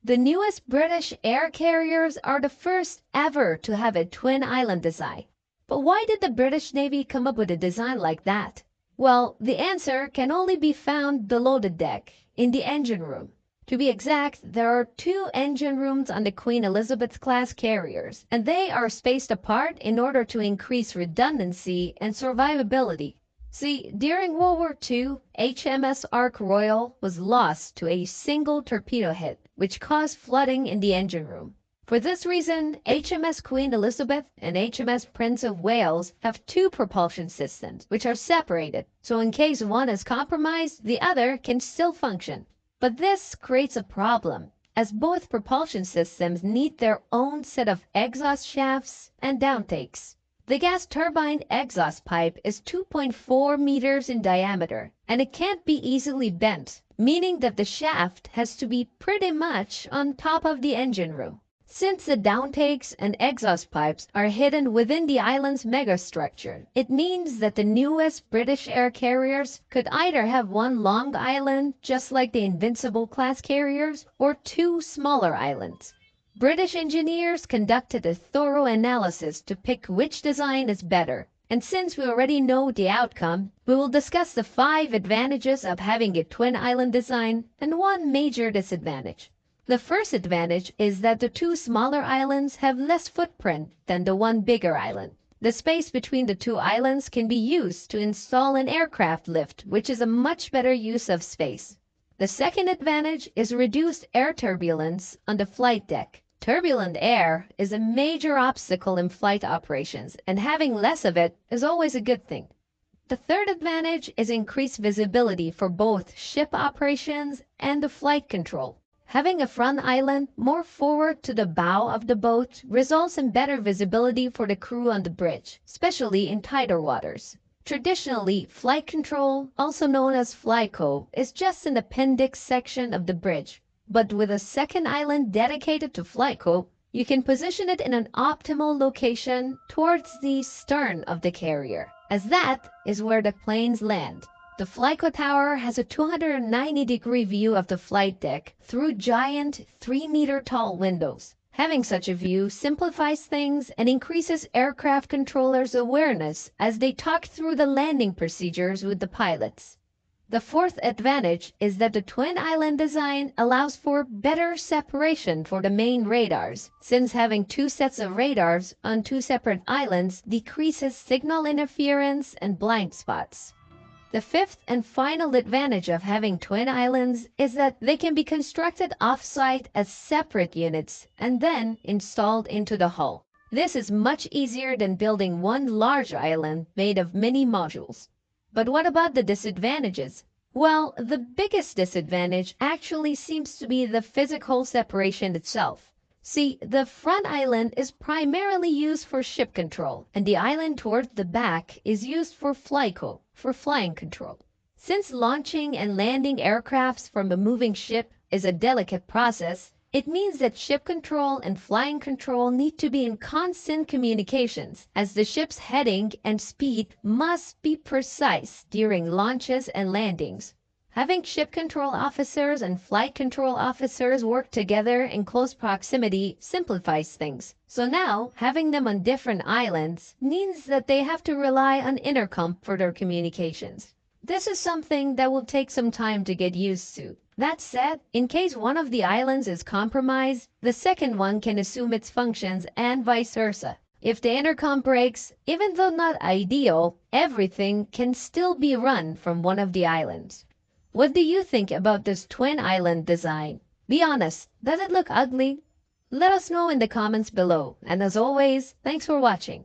The newest British air carriers are the first ever to have a twin island design. But why did the British Navy come up with a design like that? Well, the answer can only be found below the deck, in the engine room. To be exact, there are two engine rooms on the Queen Elizabeth-class carriers, and they are spaced apart in order to increase redundancy and survivability. See, during World War II, HMS Ark Royal was lost to a single torpedo hit, which caused flooding in the engine room. For this reason, HMS Queen Elizabeth and HMS Prince of Wales have two propulsion systems, which are separated, so in case one is compromised, the other can still function. But this creates a problem, as both propulsion systems need their own set of exhaust shafts and downtakes. The gas turbine exhaust pipe is 2.4 meters in diameter, and it can't be easily bent, meaning that the shaft has to be pretty much on top of the engine room. Since the downtakes and exhaust pipes are hidden within the island's megastructure, it means that the newest British air carriers could either have one long island, just like the Invincible-class carriers, or two smaller islands. British engineers conducted a thorough analysis to pick which design is better, and since we already know the outcome, we will discuss the 5 advantages of having a twin island design and one major disadvantage. The first advantage is that the two smaller islands have less footprint than the one bigger island. The space between the two islands can be used to install an aircraft lift, which is a much better use of space. The second advantage is reduced air turbulence on the flight deck. Turbulent air is a major obstacle in flight operations, and having less of it is always a good thing. The third advantage is increased visibility for both ship operations and the flight control. Having a front island more forward to the bow of the boat results in better visibility for the crew on the bridge, especially in tighter waters. Traditionally, flight control, also known as FlyCo, is just an appendix section of the bridge. But with a second island dedicated to FlyCo, you can position it in an optimal location towards the stern of the carrier, as that is where the planes land. The FlyCo tower has a 290-degree view of the flight deck through giant 3-meter-tall windows. Having such a view simplifies things and increases aircraft controllers' awareness as they talk through the landing procedures with the pilots. The fourth advantage is that the twin island design allows for better separation for the main radars, since having two sets of radars on two separate islands decreases signal interference and blind spots. The fifth and final advantage of having twin islands is that they can be constructed off-site as separate units and then installed into the hull. This is much easier than building one large island made of mini modules. But what about the disadvantages? Well, the biggest disadvantage actually seems to be the physical separation itself. See, the front island is primarily used for ship control, and the island towards the back is used for FlyCo, for flying control. Since launching and landing aircrafts from a moving ship is a delicate process, it means that ship control and flying control need to be in constant communications, as the ship's heading and speed must be precise during launches and landings. Having ship control officers and flight control officers work together in close proximity simplifies things. So now, having them on different islands means that they have to rely on intercom for their communications. This is something that will take some time to get used to. That said, in case one of the islands is compromised, the second one can assume its functions and vice versa. If the intercom breaks, even though not ideal, everything can still be run from one of the islands. What do you think about this twin island design? Be honest, does it look ugly? Let us know in the comments below, and as always, thanks for watching.